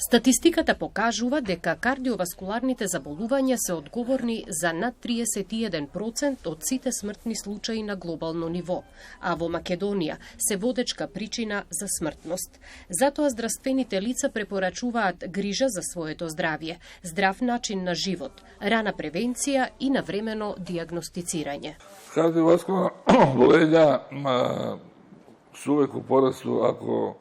Статистиката покажува дека кардиоваскуларните заболувања се одговорни за над 31% од сите смртни случаи на глобално ниво, а во Македонија се водечка причина за смртност. Затоа здравствените лица препорачуваат грижа за своето здравје, здрав начин на живот, рана превенција и навремено дијагностицирање. Кардиоваскуларни болења се увек у порасту ако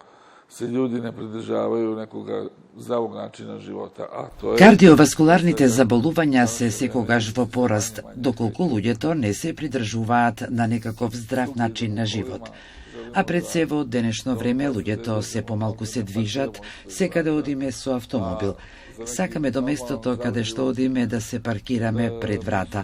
се луѓе не придржавају некога здравог начина живота, а тоа е... Кардиоваскуларните заболувања се секогаш во пораст, доколку луѓето не се придржуваат на некаков здрав начин на живот. А пред се во денешно време луѓето се помалку се движат, секаде одиме со автомобил. Сакаме до местото каде што одиме да се паркираме пред врата,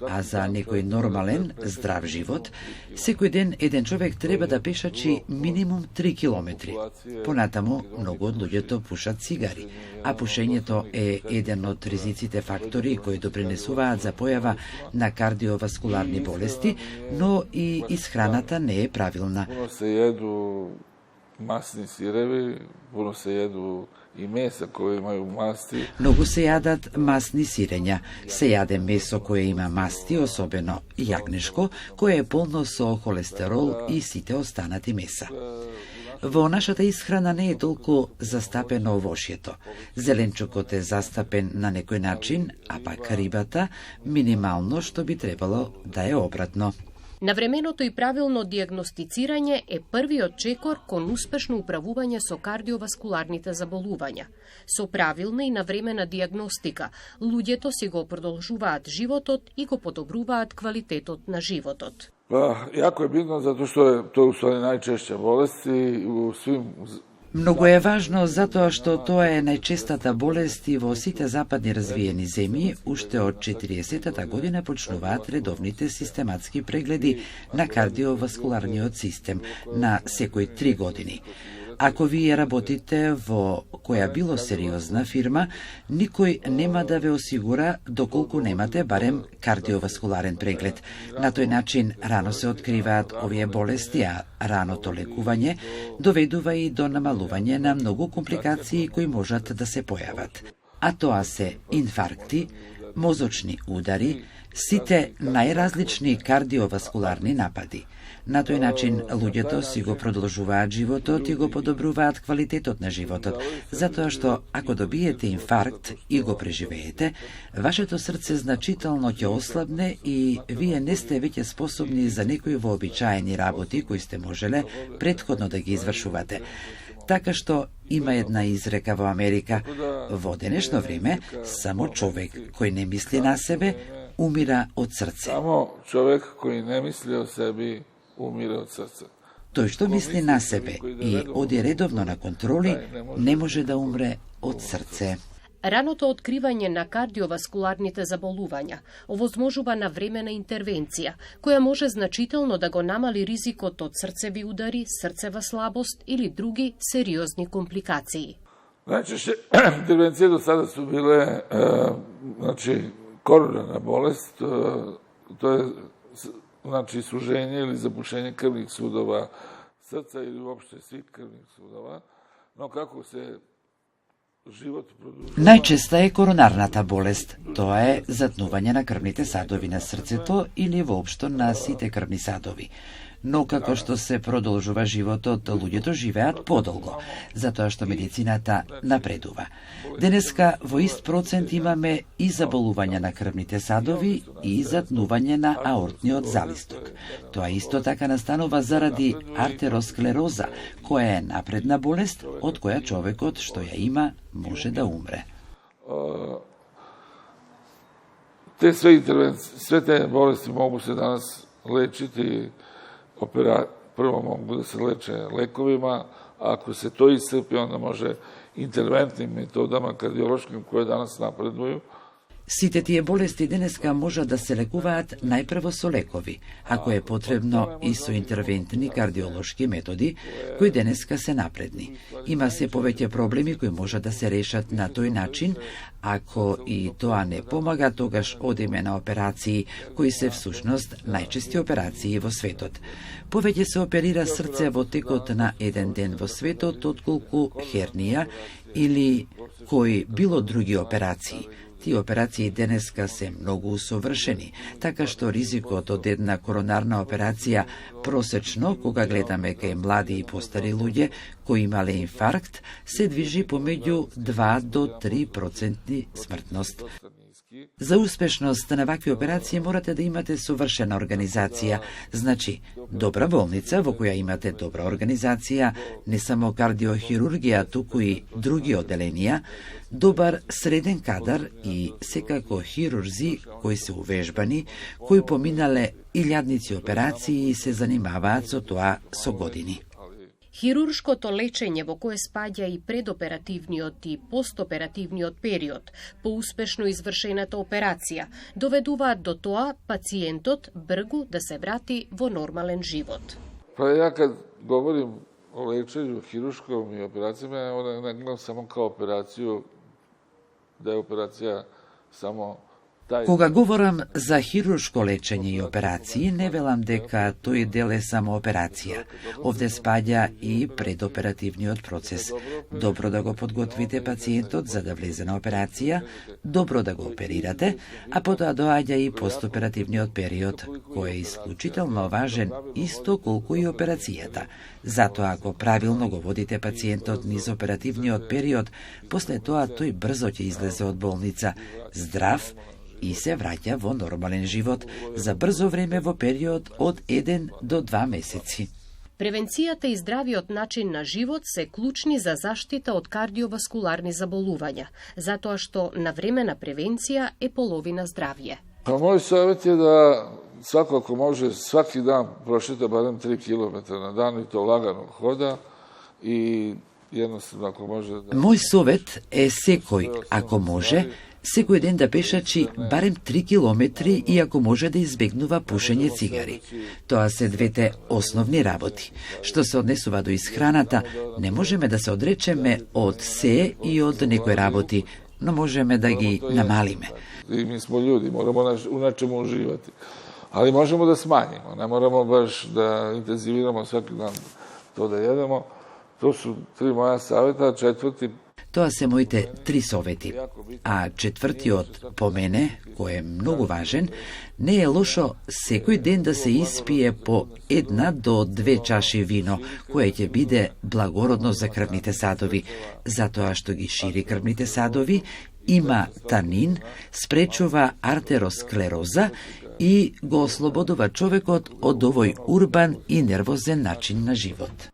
а за некој нормален, здрав живот, секој ден еден човек треба да пешачи минимум 3 километри. Понатаму, многу од луѓето пушат цигари, а пушењето е еден од ризиците фактори кои допринесуваат за појава на кардиоваскуларни болести, но и исхраната не е правилна. Пуно се једу масни сиреви, пуно се једу и меса кои имају масти. Многу се јадат масни сирења. Се јаде месо кое има масти, особено јагнешко, кое е полно со холестерол и сите останати меса. Во нашата исхрана не е толку застапено овошјето. Зеленчукот е застапен на некој начин, а пак рибата минимално, што би требало да е обратно. Навременото и правилно дијагностицирање е првиот чекор кон успешно управување со кардиоваскуларните заболувања. Со правилна и навремена дијагностика, луѓето си го продолжуваат животот и го подобруваат квалитетот на животот. Јако е битно затоа што е тоа уствари најчешća болест и у свим... Многу е важно затоа што тоа е најчестата болест и во сите западни развиени земји уште од 40-та година почнуваат редовните систематски прегледи на кардиоваскуларниот систем на секои 3 години. Ако вие работите во која било сериозна фирма, никој нема да ве осигура доколку немате барем кардиоваскуларен преглед. На тој начин рано се откриваат овие болести, а раното лекување доведува и до намалување на многу компликации кои можат да се појават. А тоа се инфаркти, мозочни удари, сите најразлични кардиоваскуларни напади. На тој начин луѓето си го продолжуваат животот и го подобруваат квалитетот на животот, затоа што ако добиете инфаркт и го преживеете, вашето срце значително ќе ослабне и вие не сте веќе способни за некои вообичаени работи кои сте можеле претходно да ги извршувате. Така што има една изрека во Америка: во денешно време само човек кој не мисли на себе умира од срце. Само човек кој не мисли о себе умира од срце. Тој што мисли на себе и оди редовно на контроли не може да умре од срце. Раното откривање на кардиоваскуларните заболувања овозможува навремена интервенција, која може значително да го намали ризикот од срцеви удари, срцева слабост или други сериозни компликации. Најчешće интервенцији до сада су биле коронарна болест, тоа е сужење или запушење крвних судова срца или уопште свит крвних судова, но како се живот продолжува... Најчеста е коронарната болест. Тоа е затнување на крвните садови на срцето или воопшто на сите крвни садови. Но како што се продолжува животот, луѓето живеат подолго, затоа што медицината напредува. Денеска во ист процент имаме и заболување на крвните садови и затнување на аортниот залисток. Тоа исто така настанува заради артеросклероза, која е напредна болест од која човекот што ја има може да умре. Све те болести могу се данас лечити. Прво могу да се лече лековима, а ако се тој исцрпи, onda може интервентним методама кардиолошким кои данас напредују. Сите тие болести денеска можат да се лекуваат најпрво со лекови, ако е потребно и со интервентни кардиолошки методи, кои денеска се напредни. Има се повеќе проблеми кои можат да се решат на тој начин. Ако и тоа не помага, тогаш одиме на операции, кои се всушност најчести операции во светот. Повеќе се оперира срце во текот на еден ден во светот, отколку хернија или кои било други операции. Тие операции денеска се многу усовршени, така што ризикот од една коронарна операција просечно, кога гледаме кај млади и постари луѓе кои имале инфаркт, се движи помеѓу 2 до 3% смртност. За успешност на вакви операции морате да имате совршена организација, значи добра болница во која имате добра организација, не само кардиохирургија, туку и други оделенија, добар среден кадар и секако хирурзи кои се увежбани, кои поминале илјадници операции и се занимаваат со тоа со години. Хируршкото лечење во кое спаѓа и предоперативниот и постоперативниот период по успешно извршената операција доведуваат до тоа пациентот бргу да се врати во нормален живот. Па ја кад говорим о лечењу хируршком и операцијама, не гледам само као операцију, да е операција само Кога говорам за хируршко лечење и операции, не велам дека тој дел е само операција. Овде спаѓа и предоперативниот процес. Добро да го подготвите пациентот за да влезе на операција, добро да го оперирате, а потоа доаѓа и постоперативниот период, кој е исклучително важен исто колку и операцијата. Затоа ако правилно го водите пациентот низ оперативниот период, после тоа тој брзо ќе излезе од болница, здрав и се враќа во нормален живот за брзо време во период од 1 до 2 месеци. Превенцијата и здравиот начин на живот се клучни за заштита од кардиоваскуларни заболувања, затоа што навремена превенција е половина здравје. Мој совет е да свако ако може сваки дан прошета барем 3 км на дан и то лагано хода и едноставно ако може да... Мој совет е секој, ако може, секој ден да пешачи барем 3 километри и ако може да избегнува пушење цигари. Тоа се двете основни работи. Што се однесува до исхраната, не можеме да се одречеме од се и од некои работи, но можеме да ги намалиме. И ми смо људи, морамо у нечему уживати. Али можемо да смањимо, не морамо баш да интензивирamo сваки дан то да једемо. Тоа су 3 моја савета, четврти. Тоа се моите 3 совети. А четвртиот по мене, кој е многу важен, не е лошо секој ден да се испие по 1 до 2 чаши вино, кое ќе биде благородно за крвните садови, затоа што ги шири крвните садови, има танин, спречува артеросклероза и го ослободува човекот од овој урбан и нервозен начин на живот.